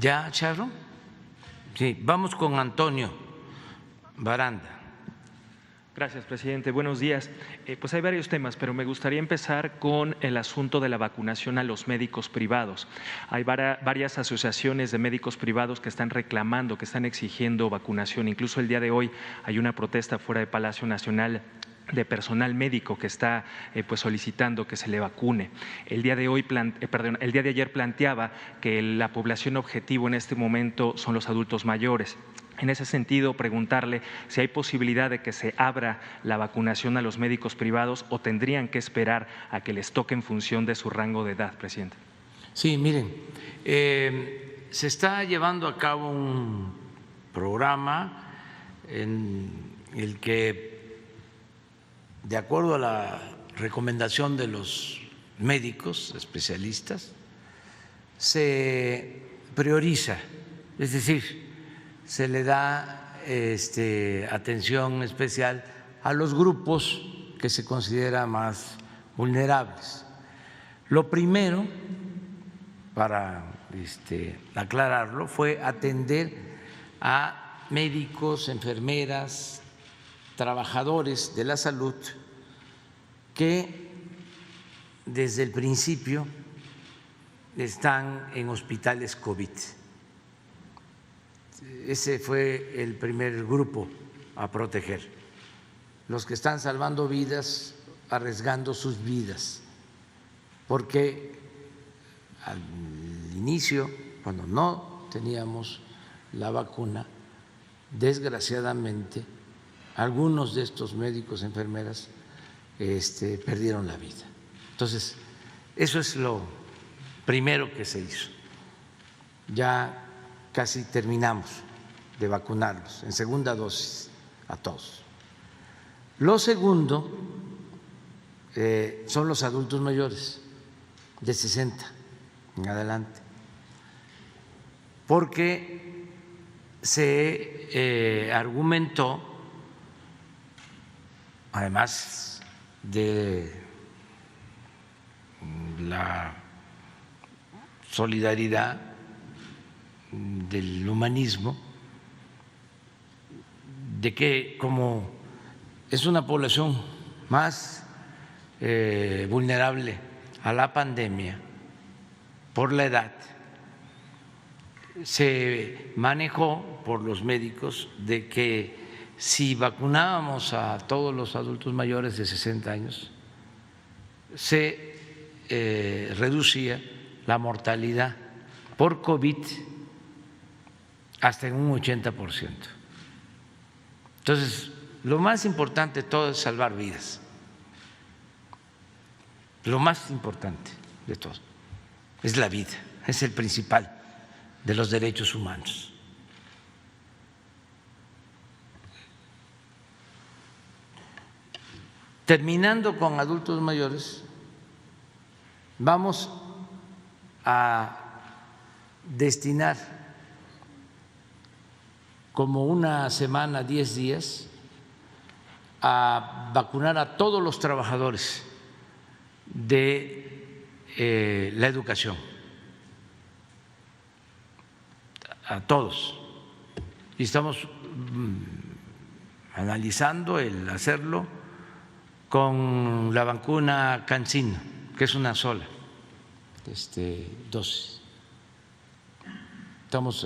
¿Ya, Charo? Sí, vamos con Antonio Baranda. Gracias, presidente. Buenos días. Pues hay varios temas, pero me gustaría empezar con el asunto de la vacunación a los médicos privados. Hay varias asociaciones de médicos privados que están reclamando, que están exigiendo vacunación. Incluso el día de hoy hay una protesta fuera de Palacio Nacional de personal médico que está pues solicitando que se le vacune. El día de ayer planteaba que la población objetivo en este momento son los adultos mayores. En ese sentido, preguntarle si hay posibilidad de que se abra la vacunación a los médicos privados o tendrían que esperar a que les toque en función de su rango de edad, presidente. Sí, miren, se está llevando a cabo un programa en el que, de acuerdo a la recomendación de los médicos especialistas, se prioriza, es decir, se le da atención especial a los grupos que se consideran más vulnerables. Lo primero, para aclararlo, fue atender a médicos, enfermeras, trabajadores de la salud que desde el principio están en hospitales COVID. Ese fue el primer grupo a proteger, los que están salvando vidas, arriesgando sus vidas, porque al inicio, cuando no teníamos la vacuna, desgraciadamente, algunos de estos médicos, enfermeras, perdieron la vida. Entonces, eso es lo primero que se hizo. Ya casi terminamos de vacunarlos en segunda dosis a todos. Lo segundo son los adultos mayores de 60 en adelante, porque se argumentó, además de la solidaridad, del humanismo, de que como es una población más vulnerable a la pandemia por la edad, se manejó por los médicos de que si vacunábamos a todos los adultos mayores de 60 años, se reducía la mortalidad por COVID hasta en un 80%. Entonces, lo más importante de todo es salvar vidas. Lo más importante de todo es la vida, es el principal de los derechos humanos. Terminando con adultos mayores, vamos a destinar como una semana, 10 días, a vacunar a todos los trabajadores de la educación, a todos. Y estamos analizando el hacerlo con la vacuna CanSino, que es una sola dosis. Estamos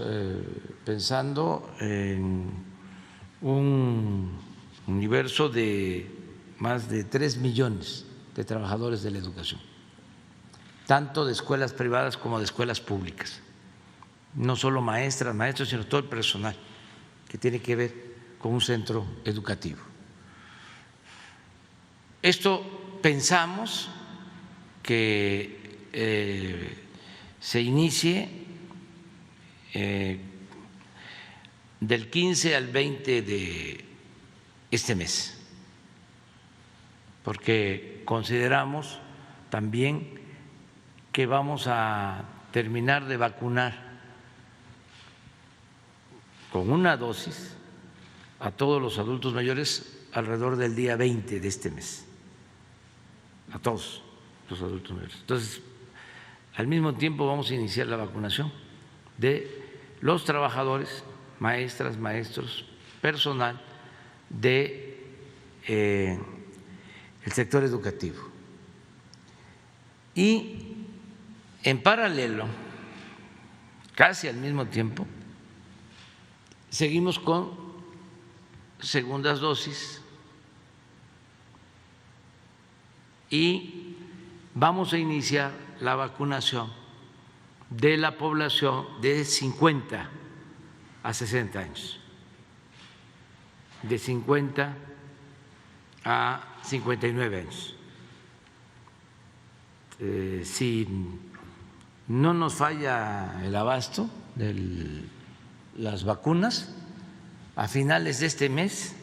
pensando en un universo de más de 3 millones de trabajadores de la educación, tanto de escuelas privadas como de escuelas públicas, no solo maestras, maestros, sino todo el personal que tiene que ver con un centro educativo. Esto pensamos que se inicie del 15 al 20 de este mes, porque consideramos también que vamos a terminar de vacunar con una dosis a todos los adultos mayores alrededor del día 20 de este mes, a todos los adultos mayores. Entonces, al mismo tiempo vamos a iniciar la vacunación de los trabajadores, maestras, maestros, personal de el sector educativo. Y en paralelo, casi al mismo tiempo, seguimos con segundas dosis y vamos a iniciar la vacunación de la población de 50 a 60 años, de 50 a 59 años. Si no nos falla el abasto de las vacunas, a finales de este mes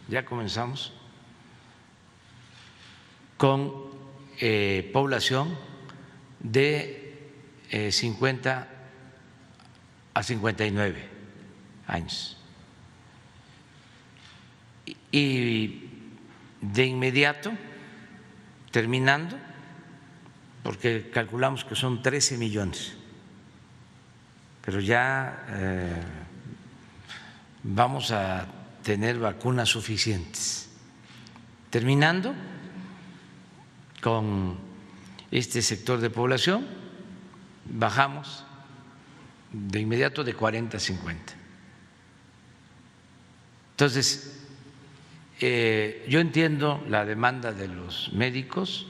ya comenzamos con población de 50 a 59 años. Y de inmediato, terminando, porque calculamos que son 13 millones, pero ya vamos a tener vacunas suficientes. Terminando con este sector de población, bajamos de inmediato de 40 a 50. Entonces, yo entiendo la demanda de los médicos,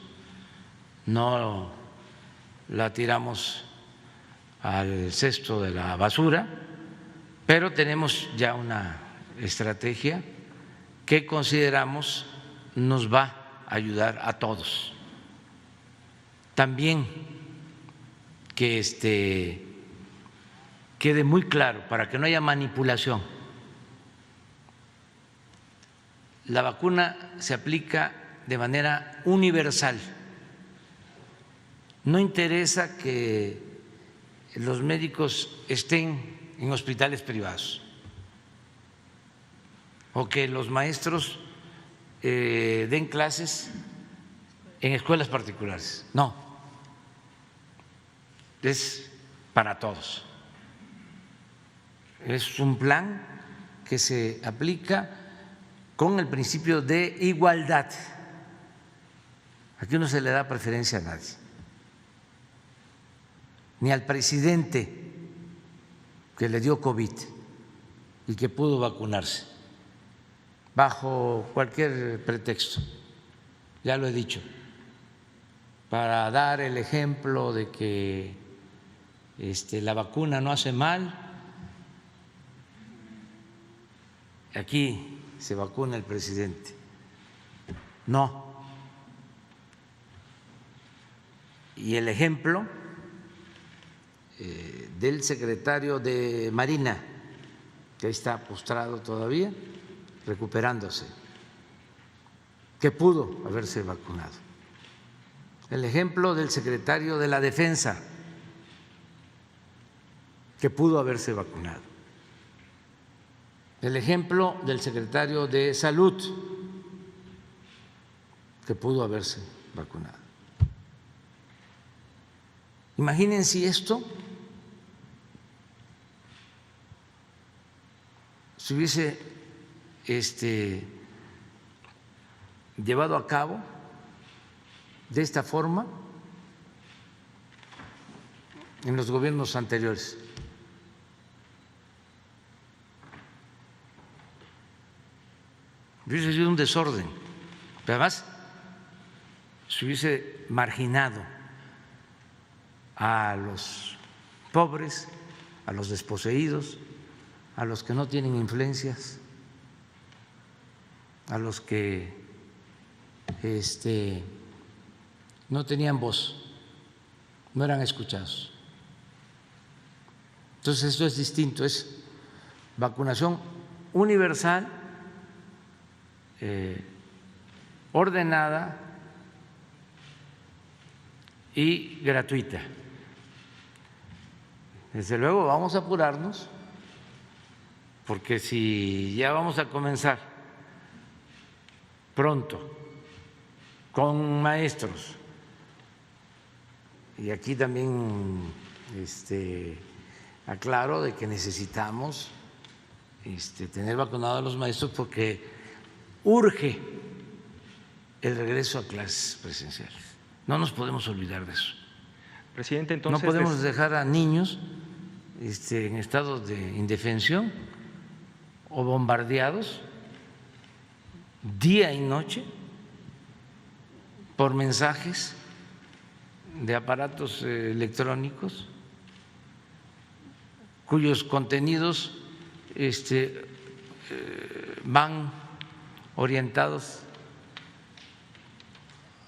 no la tiramos al cesto de la basura, pero tenemos ya una estrategia que consideramos nos va a ayudar a todos. También que quede muy claro para que no haya manipulación. La vacuna se aplica de manera universal. No interesa que los médicos estén en hospitales privados o que los maestros den clases en escuelas particulares. No, es para todos. Es un plan que se aplica con el principio de igualdad. Aquí no se le da preferencia a nadie, ni al presidente que le dio COVID y que pudo vacunarse bajo cualquier pretexto, ya lo he dicho, para dar el ejemplo de que la vacuna no hace mal. Aquí se vacuna el presidente. No. Y el ejemplo del secretario de Marina, que ahí está postrado todavía, recuperándose, que pudo haberse vacunado. El ejemplo del secretario de la Defensa, que pudo haberse vacunado. El ejemplo del secretario de Salud, que pudo haberse vacunado. Imaginen si esto se hubiese llevado a cabo de esta forma en los gobiernos anteriores. Hubiese sido un desorden, pero además se hubiese marginado a los pobres, a los desposeídos, a los que no tienen influencias, a los que no tenían voz, no eran escuchados. Entonces esto es distinto, es vacunación universal, ordenada y gratuita. Desde luego vamos a apurarnos, porque si ya vamos a comenzar pronto con maestros, y aquí también aclaro de que necesitamos tener vacunados a los maestros porque urge el regreso a clases presenciales. No nos podemos olvidar de eso. Presidente, entonces… No podemos dejar a niños en estado de indefensión o bombardeados día y noche por mensajes de aparatos electrónicos cuyos contenidos van orientados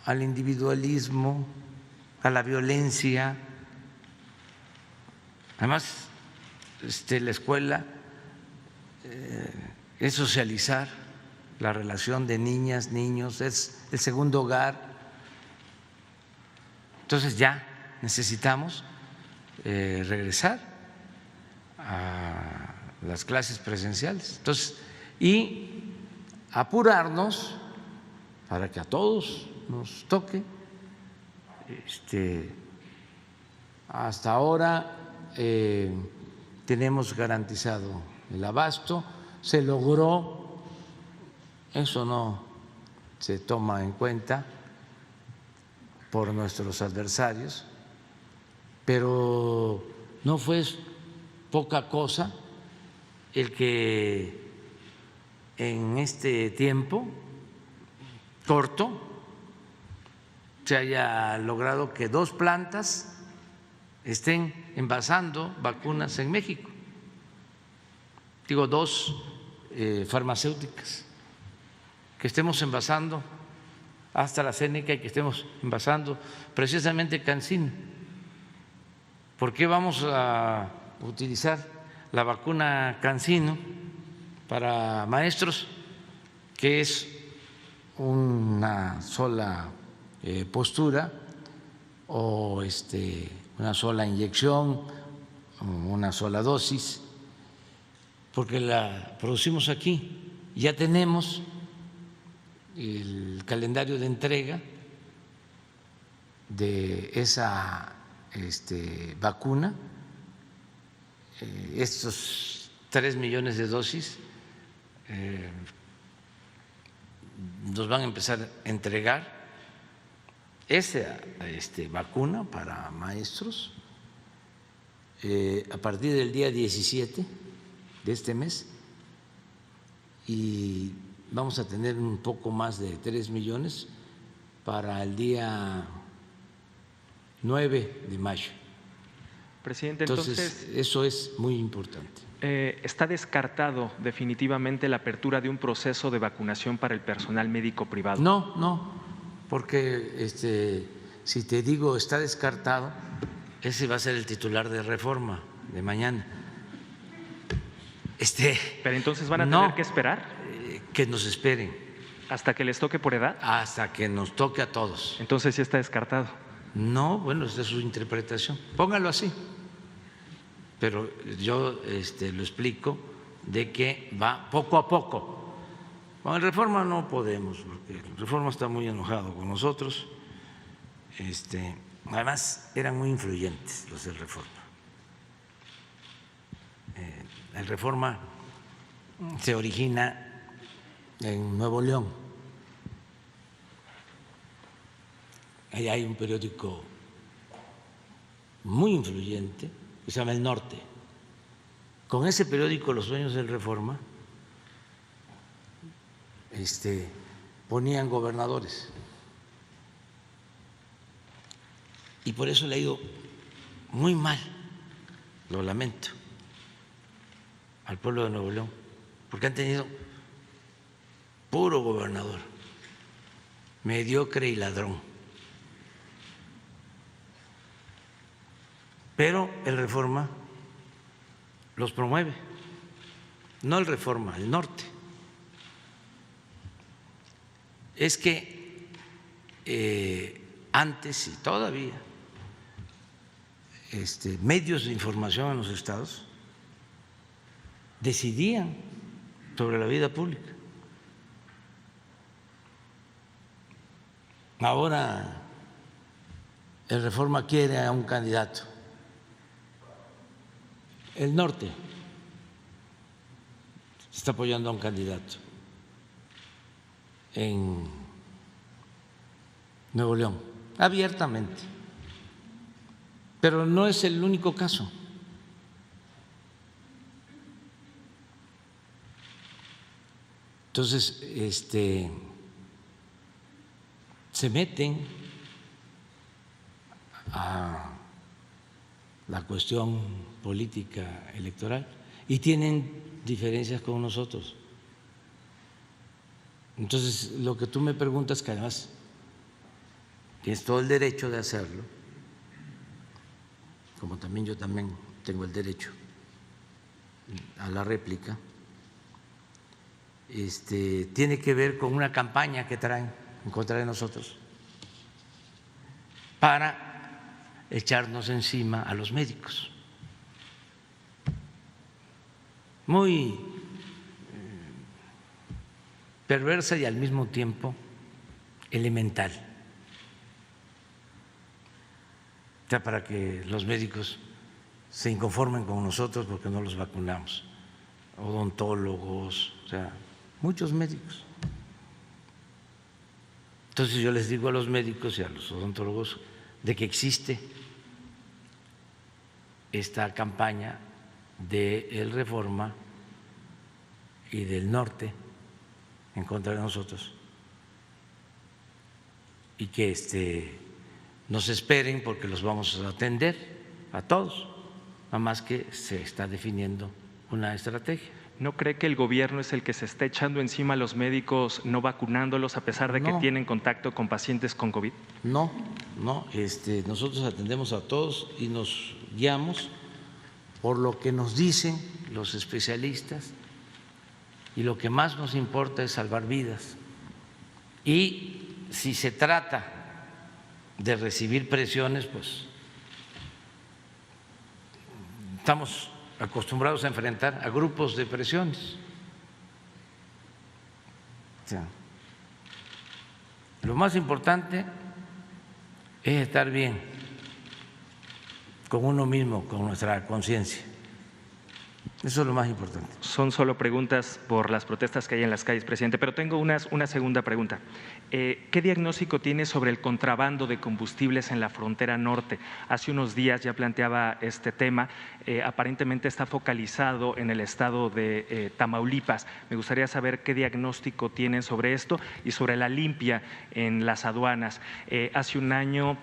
al individualismo, a la violencia. Además, la escuela es socializar la relación de niñas, niños, es el segundo hogar. Entonces ya necesitamos regresar a las clases presenciales. Entonces, y apurarnos para que a todos nos toque. Hasta ahora tenemos garantizado el abasto, se logró, eso no se toma en cuenta por nuestros adversarios, pero no fue poca cosa el que en este tiempo corto se haya logrado que 2 plantas estén envasando vacunas en México. Digo, 2 farmacéuticas, que estemos envasando AstraZeneca y que estemos envasando precisamente CanSino. ¿Por qué vamos a utilizar la vacuna CanSino para maestros, que es una sola postura o una sola inyección, una sola dosis? Porque la producimos aquí, ya tenemos el calendario de entrega de esa vacuna, estos 3 millones de dosis nos van a empezar a entregar esa vacuna para maestros a partir del día 17 de este mes, y vamos a tener un poco más de 3 millones para el día 9 de mayo. Presidente, entonces eso es muy importante. ¿Está descartado definitivamente la apertura de un proceso de vacunación para el personal médico privado? No, porque si te digo está descartado, ese va a ser el titular de Reforma de mañana. Pero entonces van a tener que esperar. Que nos esperen. ¿Hasta que les toque por edad? Hasta que nos toque a todos. Entonces sí está descartado. No, bueno, esa es su interpretación. Póngalo así. Pero yo lo explico de que va poco a poco. Con el Reforma no podemos, porque el Reforma está muy enojado con nosotros. Además, eran muy influyentes los del Reforma. El Reforma se origina en Nuevo León. Ahí hay un periódico muy influyente que se llama El Norte. Con ese periódico los dueños del Reforma ponían gobernadores, y por eso le ha ido muy mal, lo lamento, al pueblo de Nuevo León, porque han tenido puro gobernador mediocre y ladrón. Pero el Reforma los promueve, no el Reforma, el Norte. Es que antes y todavía medios de información en los estados decidían sobre la vida pública. Ahora el Reforma quiere a un candidato el norte está apoyando a un candidato en Nuevo León, abiertamente, pero no es el único caso. Entonces, se meten a la cuestión política electoral y tienen diferencias con nosotros. Entonces, lo que tú me preguntas, que además tienes todo el derecho de hacerlo, como también yo también tengo el derecho a la réplica, tiene que ver con una campaña que traen en contra de nosotros para echarnos encima a los médicos. Muy perversa y al mismo tiempo elemental. O sea, para que los médicos se inconformen con nosotros porque no los vacunamos, odontólogos, o sea, muchos médicos. Entonces yo les digo a los médicos y a los odontólogos de que existe esta campaña de El Reforma y del Norte en contra de nosotros y que nos esperen porque los vamos a atender a todos, nada más que se está definiendo una estrategia. ¿No cree que el gobierno es el que se está echando encima a los médicos no vacunándolos a pesar de que tienen contacto con pacientes con COVID? No, nosotros atendemos a todos y nos guiamos por lo que nos dicen los especialistas y lo que más nos importa es salvar vidas. Y si se trata de recibir presiones, pues estamos acostumbrados a enfrentar a grupos de presiones. O sea, lo más importante es estar bien con uno mismo, con nuestra conciencia. Eso es lo más importante. Son solo preguntas por las protestas que hay en las calles, presidente, pero tengo una segunda pregunta. ¿Qué diagnóstico tiene sobre el contrabando de combustibles en la frontera norte? Hace unos días ya planteaba este tema, aparentemente está focalizado en el estado de Tamaulipas. Me gustaría saber qué diagnóstico tienen sobre esto y sobre la limpia en las aduanas. Hace un año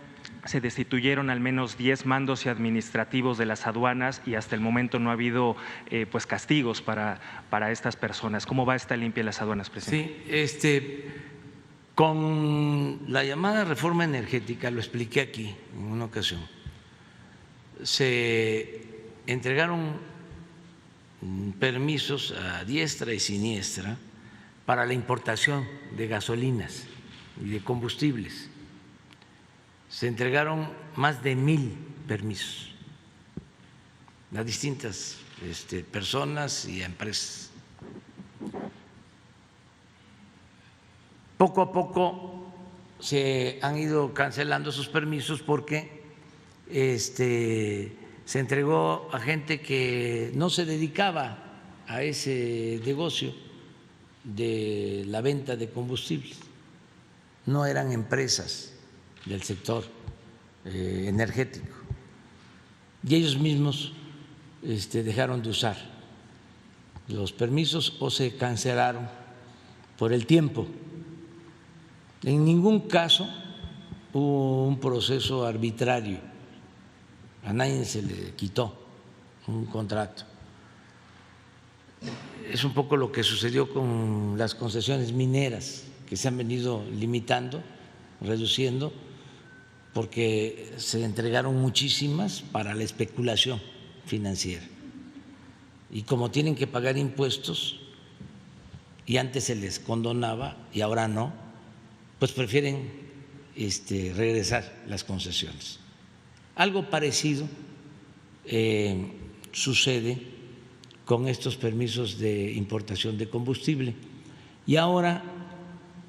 se destituyeron al menos 10 mandos y administrativos de las aduanas y hasta el momento no ha habido pues castigos para estas personas. ¿Cómo va esta limpia en las aduanas, presidente? Sí, con la llamada reforma energética, lo expliqué aquí en una ocasión, se entregaron permisos a diestra y siniestra para la importación de gasolinas y de combustibles. Se entregaron más de 1,000 permisos a distintas personas y a empresas. Poco a poco se han ido cancelando esos permisos porque se entregó a gente que no se dedicaba a ese negocio de la venta de combustibles, no eran empresas del sector energético y ellos mismos dejaron de usar los permisos o se cancelaron por el tiempo. En ningún caso hubo un proceso arbitrario, a nadie se le quitó un contrato. Es un poco lo que sucedió con las concesiones mineras que se han venido limitando, reduciendo, porque se entregaron muchísimas para la especulación financiera. Y como tienen que pagar impuestos, y antes se les condonaba y ahora no, pues prefieren regresar las concesiones. Algo parecido sucede con estos permisos de importación de combustible y ahora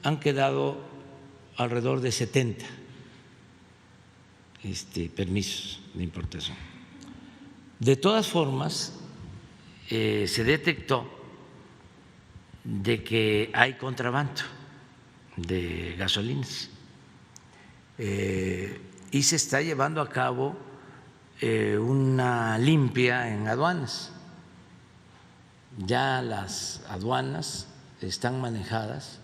han quedado alrededor de 70 permisos de importación. De todas formas, se detectó de que hay contrabando de gasolinas y se está llevando a cabo una limpia en aduanas. Ya las aduanas están manejadas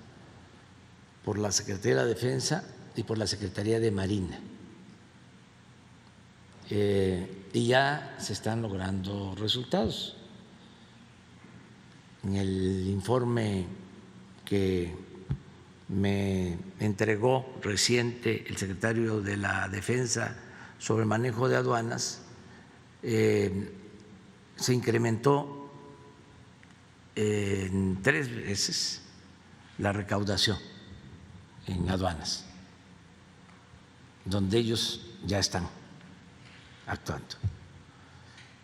por la Secretaría de la Defensa y por la Secretaría de Marina. Y ya se están logrando resultados. En el informe que me entregó reciente el secretario de la Defensa sobre el manejo de aduanas, se incrementó en 3 veces la recaudación en aduanas, donde ellos ya están actuando.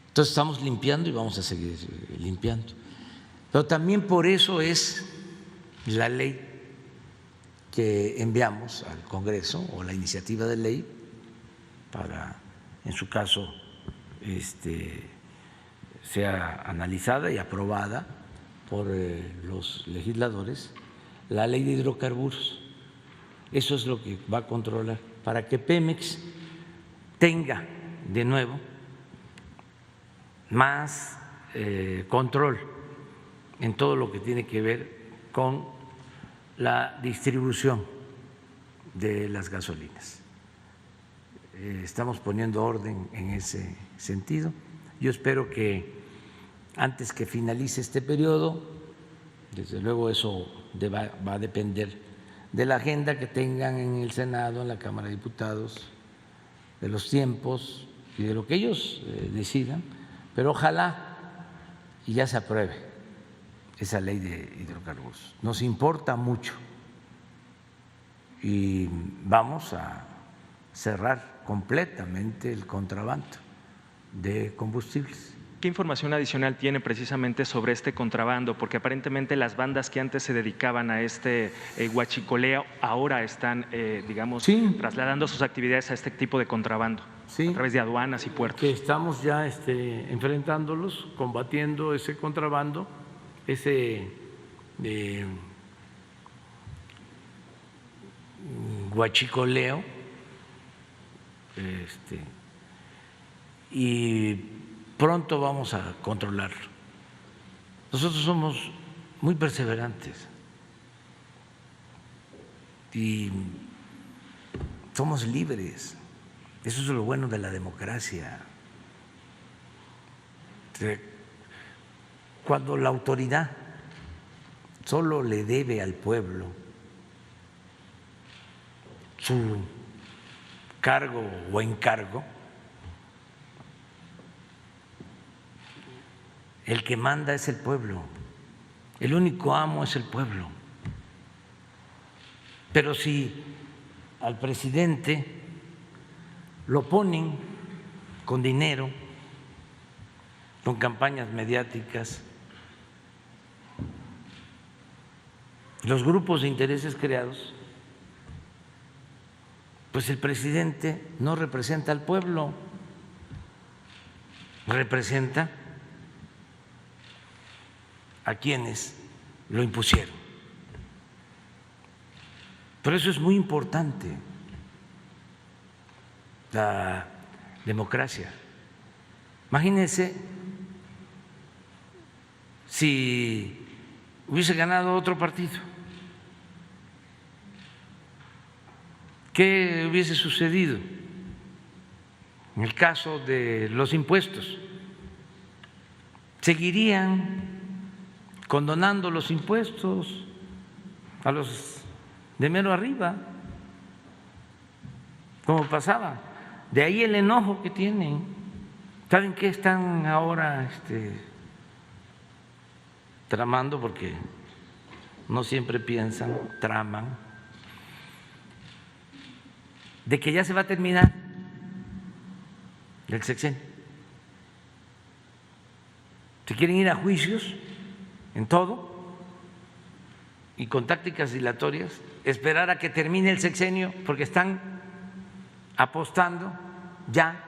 Entonces estamos limpiando y vamos a seguir limpiando. Pero también por eso es la ley que enviamos al Congreso, o la iniciativa de ley, para, en su caso, sea analizada y aprobada por los legisladores, la ley de hidrocarburos. Eso es lo que va a controlar, para que Pemex tenga de nuevo más control en todo lo que tiene que ver con la distribución de las gasolinas. Estamos poniendo orden en ese sentido. Yo espero que antes que finalice este periodo, desde luego eso va a depender de la agenda que tengan en el Senado, en la Cámara de Diputados, de los tiempos y de lo que ellos decidan, pero ojalá y ya se apruebe esa ley de hidrocarburos. Nos importa mucho y vamos a cerrar completamente el contrabando de combustibles. ¿Qué información adicional tiene precisamente sobre este contrabando? Porque aparentemente las bandas que antes se dedicaban a este huachicoleo ahora están, trasladando sus actividades a este tipo de contrabando, a través de aduanas y puertos. Que estamos ya enfrentándolos, combatiendo ese contrabando, ese huachicoleo, y pronto vamos a controlarlo. Nosotros somos muy perseverantes y somos libres. Eso es lo bueno de la democracia. Cuando la autoridad solo le debe al pueblo su cargo o encargo, el que manda es el pueblo, el único amo es el pueblo. Pero si al presidente lo ponen con dinero, con campañas mediáticas, los grupos de intereses creados, pues el presidente no representa al pueblo, representa a quienes lo impusieron. Por eso es muy importante la democracia. Imagínense si hubiese ganado otro partido, ¿qué hubiese sucedido en el caso de los impuestos? Seguirían condonando los impuestos a los de mero arriba, como pasaba. De ahí el enojo que tienen. ¿Saben qué están ahora tramando? Porque no siempre piensan, traman, de que ya se va a terminar el sexenio. Se quieren ir a juicios en todo y con tácticas dilatorias, esperar a que termine el sexenio, porque están apostando ya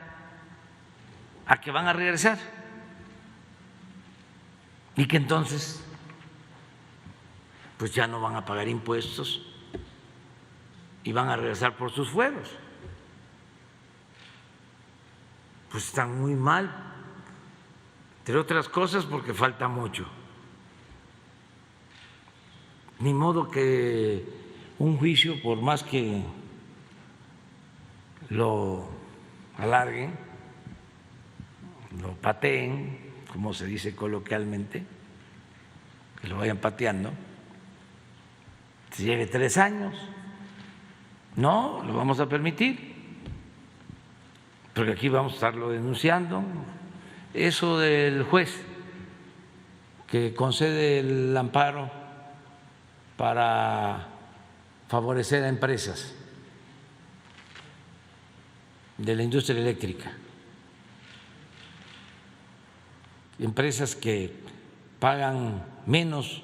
a que van a regresar y que entonces pues ya no van a pagar impuestos y van a regresar por sus fueros. Pues están muy mal, entre otras cosas porque falta mucho. Ni modo que un juicio, por más que lo alarguen, lo pateen, como se dice coloquialmente, que lo vayan pateando, se lleve 3 años. No lo vamos a permitir, porque aquí vamos a estarlo denunciando. Eso del juez que concede el amparo para favorecer a empresas de la industria eléctrica, empresas que pagan menos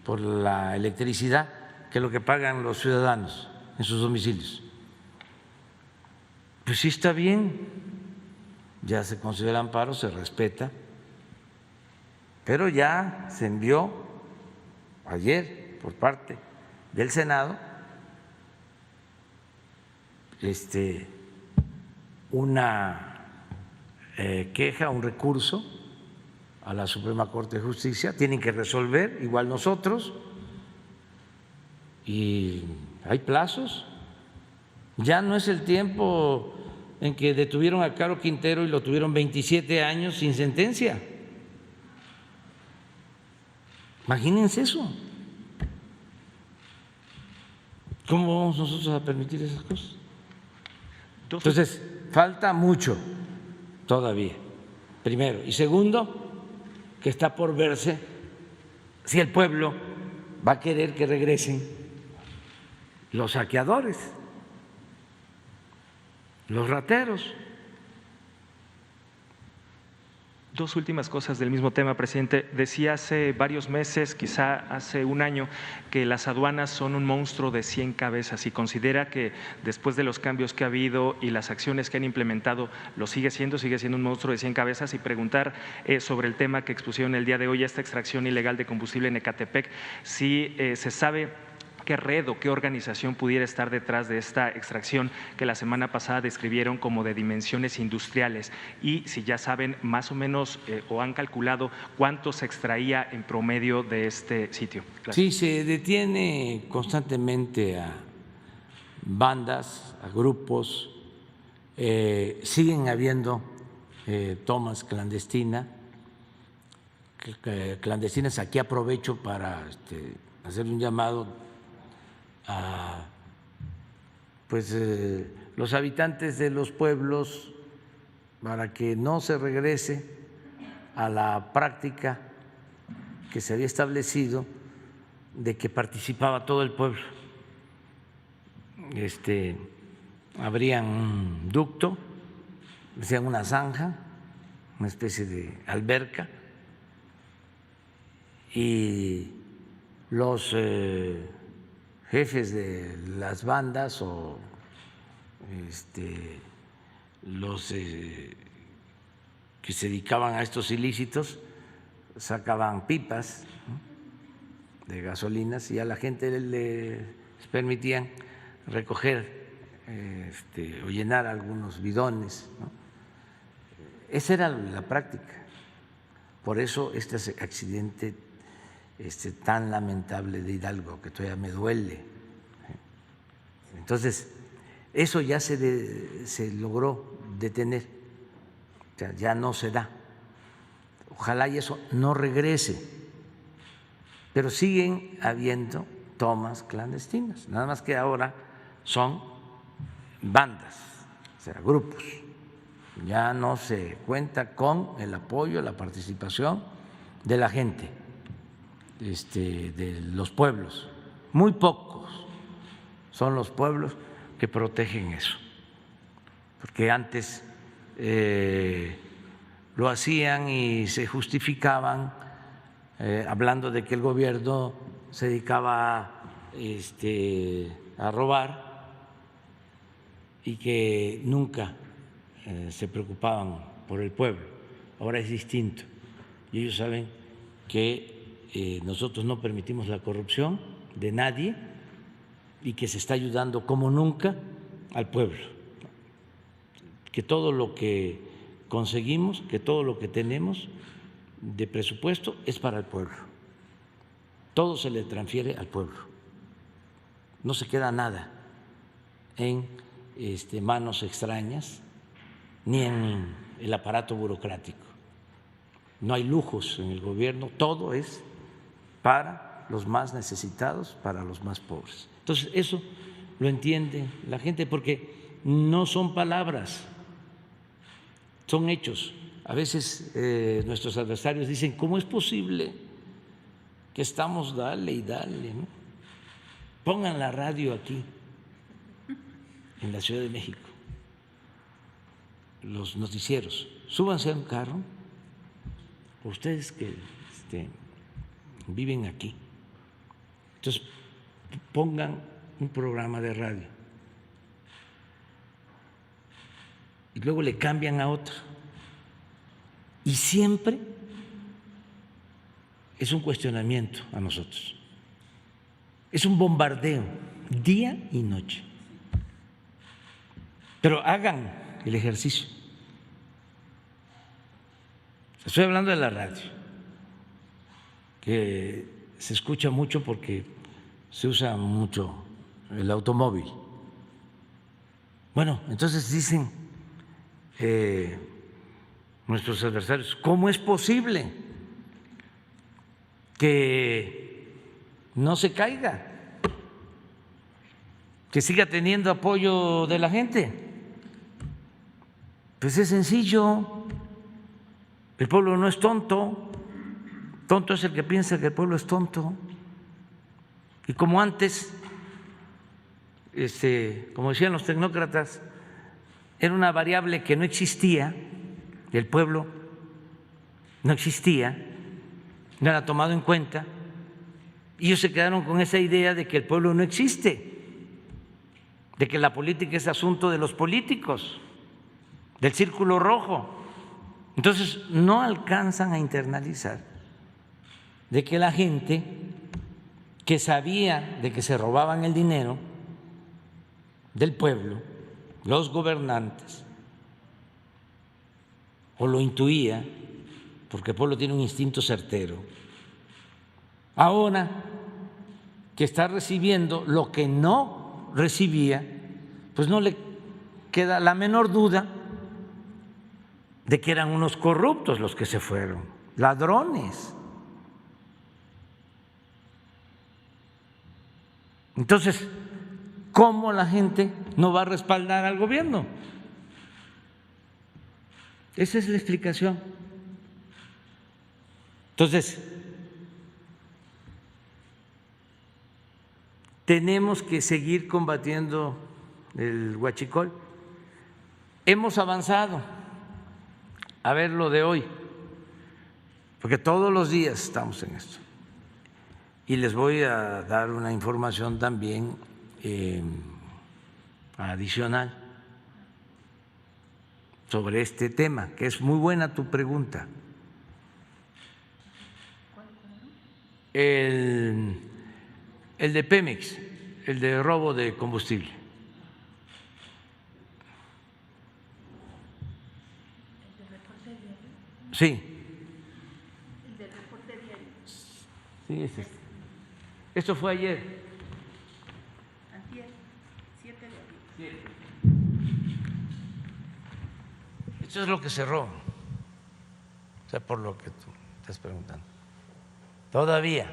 por la electricidad que lo que pagan los ciudadanos en sus domicilios. Pues sí está bien, ya se concedió el amparo, se respeta, pero ya se envió ayer por parte del Senado una queja, un recurso a la Suprema Corte de Justicia. Tienen que resolver, igual nosotros, y hay plazos. Ya no es el tiempo en que detuvieron a Caro Quintero y lo tuvieron 27 años sin sentencia. Imagínense eso. ¿Cómo vamos nosotros a permitir esas cosas? Entonces, falta mucho todavía, primero. Y segundo, que está por verse si el pueblo va a querer que regresen los saqueadores, los rateros. Dos últimas cosas del mismo tema, presidente. Decía hace varios meses, quizá hace un año, que las aduanas son un monstruo de 100 cabezas y considera que después de los cambios que ha habido y las acciones que han implementado, lo sigue siendo un monstruo de 100 cabezas. Y preguntar sobre el tema que expusieron el día de hoy, esta extracción ilegal de combustible en Ecatepec, si se sabe qué red o qué organización pudiera estar detrás de esta extracción que la semana pasada describieron como de dimensiones industriales, y si ya saben más o menos o han calculado cuánto se extraía en promedio de este sitio. Gracias. Sí, se detiene constantemente a bandas, a grupos, siguen habiendo tomas clandestinas. Aquí aprovecho para hacer un llamado a los habitantes de los pueblos para que no se regrese a la práctica que se había establecido de que participaba todo el pueblo. Abrían un ducto, hacían una zanja, una especie de alberca, y los jefes de las bandas o los que se dedicaban a estos ilícitos sacaban pipas, ¿no?, de gasolinas, y a la gente les permitían recoger o llenar algunos bidones, ¿no? Esa era la práctica. Por eso este accidente tan lamentable de Hidalgo, que todavía me duele. Entonces, eso ya se logró detener, o sea, ya no se da. Ojalá y eso no regrese, pero siguen habiendo tomas clandestinas, nada más que ahora son bandas, o sea, grupos. Ya no se cuenta con el apoyo, la participación de la gente, de los pueblos. Muy pocos son los pueblos que protegen eso, porque antes lo hacían y se justificaban hablando de que el gobierno se dedicaba a robar y que nunca se preocupaban por el pueblo. Ahora es distinto. Y ellos saben que nosotros no permitimos la corrupción de nadie y que se está ayudando como nunca al pueblo. Que todo lo que conseguimos, que todo lo que tenemos de presupuesto es para el pueblo. Todo se le transfiere al pueblo. No se queda nada en manos extrañas ni en el aparato burocrático. No hay lujos en el gobierno, todo es para los más necesitados, para los más pobres. Entonces, eso lo entiende la gente porque no son palabras, son hechos. A veces nuestros adversarios dicen, ¿cómo es posible que estamos dale y dale, ¿no? Pongan la radio aquí, en la Ciudad de México, los noticieros, súbanse a un carro, ustedes que viven aquí, entonces pongan un programa de radio y luego le cambian a otro y siempre es un cuestionamiento a nosotros, es un bombardeo día y noche. Pero hagan el ejercicio. Estoy hablando de la radio, que se escucha mucho porque se usa mucho el automóvil. Bueno, entonces dicen nuestros adversarios, ¿cómo es posible que no se caiga, que siga teniendo apoyo de la gente? Pues es sencillo, el pueblo no es tonto, tonto es el que piensa que el pueblo es tonto. Y como antes, como decían los tecnócratas, era una variable que no existía, el pueblo no existía, no era tomado en cuenta, y ellos se quedaron con esa idea de que el pueblo no existe, de que la política es asunto de los políticos, del círculo rojo. Entonces no alcanzan a internalizar de que la gente que sabía de que se robaban el dinero del pueblo, los gobernantes, o lo intuía, porque el pueblo tiene un instinto certero, ahora que está recibiendo lo que no recibía, pues no le queda la menor duda de que eran unos corruptos los que se fueron, ladrones. Entonces, ¿cómo la gente no va a respaldar al gobierno? Esa es la explicación. Entonces, tenemos que seguir combatiendo el huachicol. Hemos avanzado. A ver lo de hoy, porque todos los días estamos en esto. Y les voy a dar una información también adicional sobre este tema, que es muy buena tu pregunta. El de Pemex, el de robo de combustible. Sí. El del reporte diario. Sí, es este. Esto fue ayer. Antier, 7 de abril. 7. Esto es lo que cerró. O sea, por lo que tú estás preguntando. Todavía.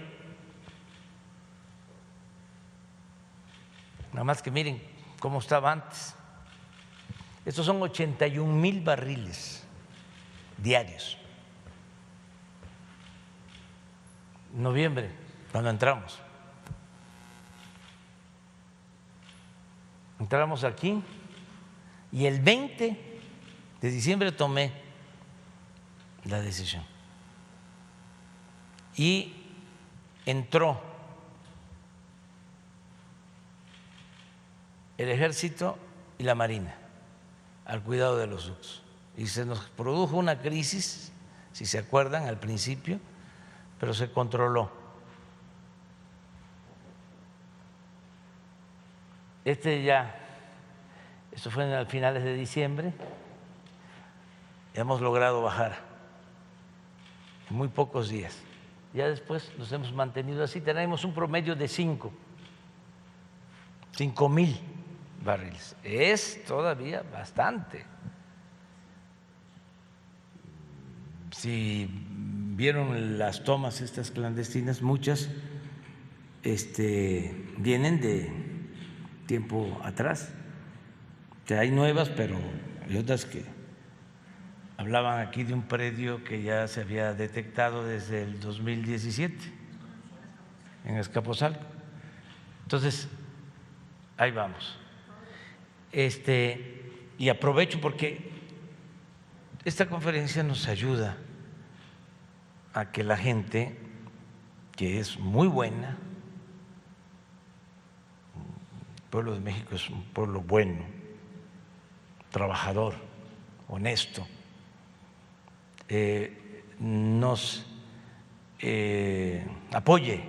Nada más que miren cómo estaba antes. Estos son 81,000 barriles diarios. Noviembre, cuando entramos aquí y el 20 de diciembre tomé la decisión y entró el Ejército y la Marina al cuidado de los ductos y se nos produjo una crisis, si se acuerdan, al principio, pero se controló. Esto fue a finales de diciembre, hemos logrado bajar en muy pocos días. Ya después nos hemos mantenido así, tenemos un promedio de 5,000 barriles. Es todavía bastante. Si vieron las tomas estas clandestinas, muchas vienen de tiempo atrás. O sea, hay nuevas, pero hay otras que hablaban aquí de un predio que ya se había detectado desde el 2017 en Azcapotzalco. Entonces, ahí vamos. Y aprovecho porque esta conferencia nos ayuda a que la gente, que es muy buena, el pueblo de México es un pueblo bueno, trabajador, honesto, nos apoye.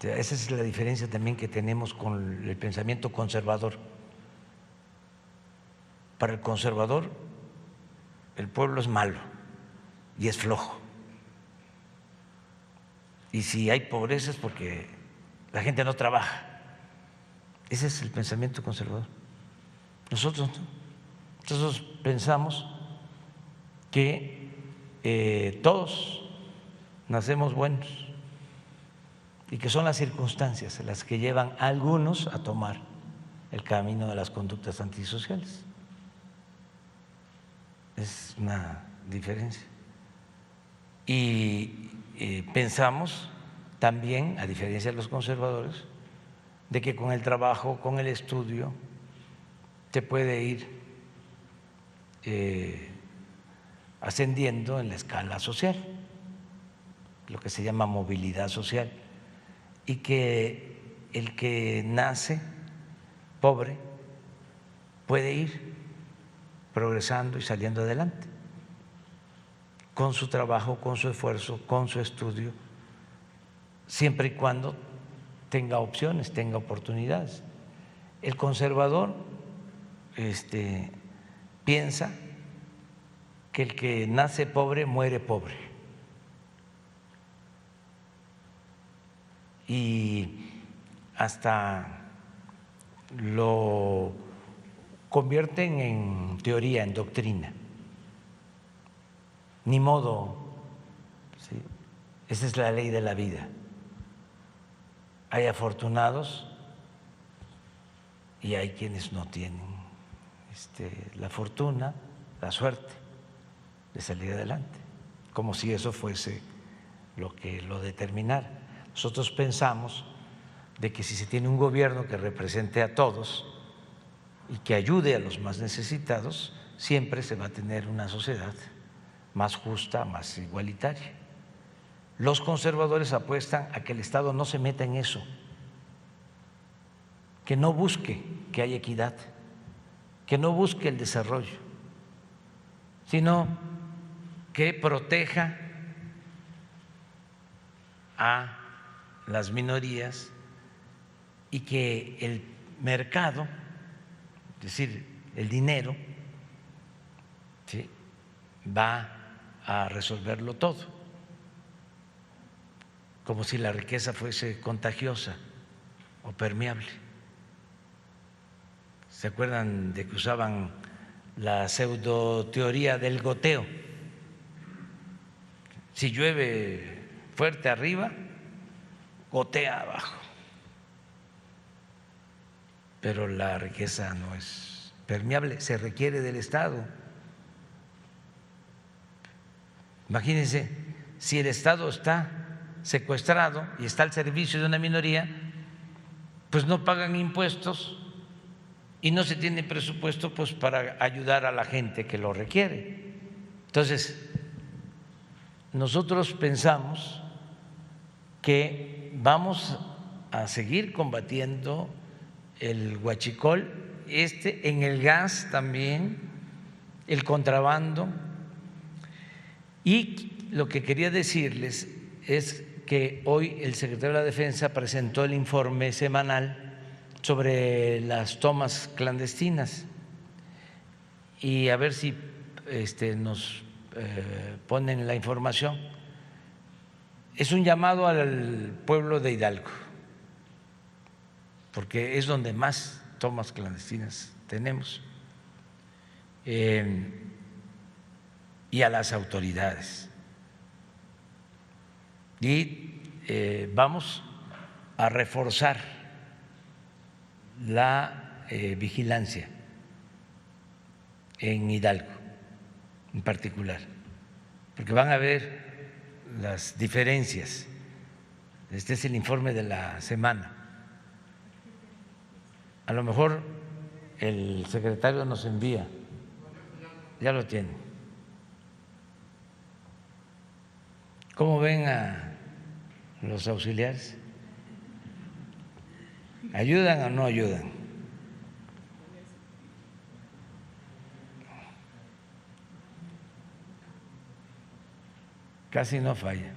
Esa es la diferencia también que tenemos con el pensamiento conservador. Para el conservador, el pueblo es malo y es flojo. Y si hay pobreza es porque la gente no trabaja. Ese es el pensamiento conservador. Nosotros pensamos que todos nacemos buenos y que son las circunstancias las que llevan a algunos a tomar el camino de las conductas antisociales. Es una diferencia. Y pensamos también, a diferencia de los conservadores, de que con el trabajo, con el estudio, se puede ir ascendiendo en la escala social, lo que se llama movilidad social, y que el que nace pobre puede ir progresando y saliendo adelante con su trabajo, con su esfuerzo, con su estudio, siempre y cuando tenga opciones, tenga oportunidades. El conservador piensa que el que nace pobre muere pobre. Y hasta lo convierten en teoría, en doctrina. Ni modo, ¿sí? Esa es la ley de la vida. Hay afortunados y hay quienes no tienen la fortuna, la suerte de salir adelante, como si eso fuese lo que lo determinara. Nosotros pensamos de que si se tiene un gobierno que represente a todos y que ayude a los más necesitados, siempre se va a tener una sociedad más justa, más igualitaria. Los conservadores apuestan a que el Estado no se meta en eso, que no busque que haya equidad, que no busque el desarrollo, sino que proteja a las minorías y que el mercado, es decir, el dinero, ¿sí?, va a resolverlo todo, como si la riqueza fuese contagiosa o permeable. ¿Se acuerdan de que usaban la pseudoteoría del goteo? Si llueve fuerte arriba, gotea abajo. Pero la riqueza no es permeable, se requiere del Estado. Imagínense, si el Estado está secuestrado y está al servicio de una minoría, pues no pagan impuestos y no se tiene presupuesto pues para ayudar a la gente que lo requiere. Entonces, nosotros pensamos que vamos a seguir combatiendo el huachicol, en el gas también, el contrabando. Y lo que quería decirles es que hoy el secretario de la Defensa presentó el informe semanal sobre las tomas clandestinas y a ver si nos ponen la información. Es un llamado al pueblo de Hidalgo, porque es donde más tomas clandestinas tenemos, y a las autoridades. Y vamos a reforzar la vigilancia en Hidalgo en particular, porque van a ver las diferencias. Este es el informe de la semana. A lo mejor el secretario nos envía, ya lo tiene. ¿Cómo ven a los auxiliares? ¿Ayudan o no ayudan? Casi no falla.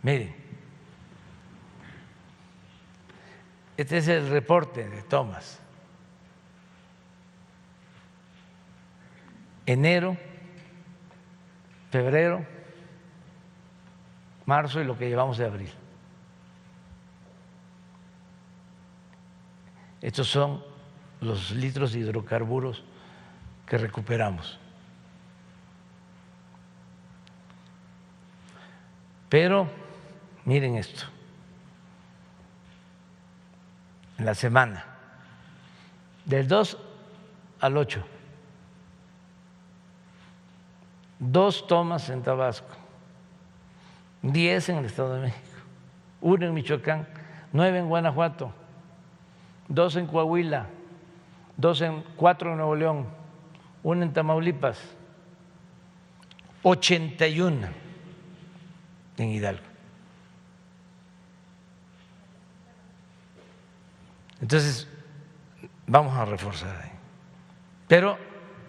Miren, este es el reporte de tomas. Enero, febrero, marzo y lo que llevamos de abril. Estos son los litros de hidrocarburos que recuperamos. Pero miren esto, en la semana, del 2 al 8, 2 tomas en Tabasco, 10 en el Estado de México, 1 en Michoacán, 9 en Guanajuato, 2 en Coahuila, 4 en Nuevo León, 1 en Tamaulipas, 81 en Hidalgo. Entonces, vamos a reforzar ahí, pero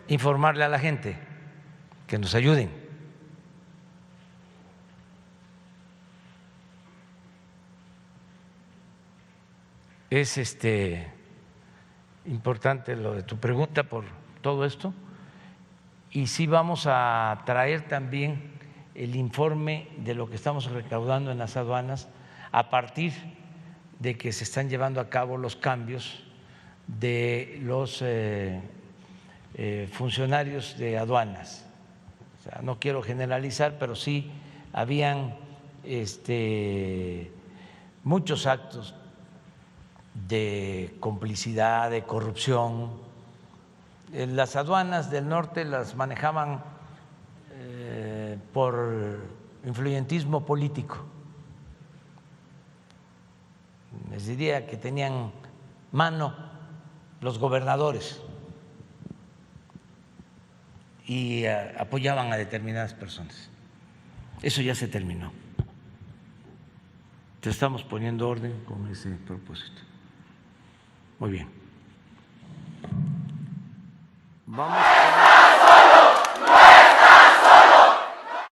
informarle a la gente que nos ayuden. Es importante lo de tu pregunta por todo esto, y sí vamos a traer también el informe de lo que estamos recaudando en las aduanas a partir de que se están llevando a cabo los cambios de los funcionarios de aduanas. O sea, no quiero generalizar, pero sí habían muchos actos de complicidad, de corrupción. Las aduanas del norte las manejaban por influyentismo político. Les diría que tenían mano los gobernadores y apoyaban a determinadas personas. Eso ya se terminó. Te estamos poniendo orden con ese propósito. Muy bien. Vamos con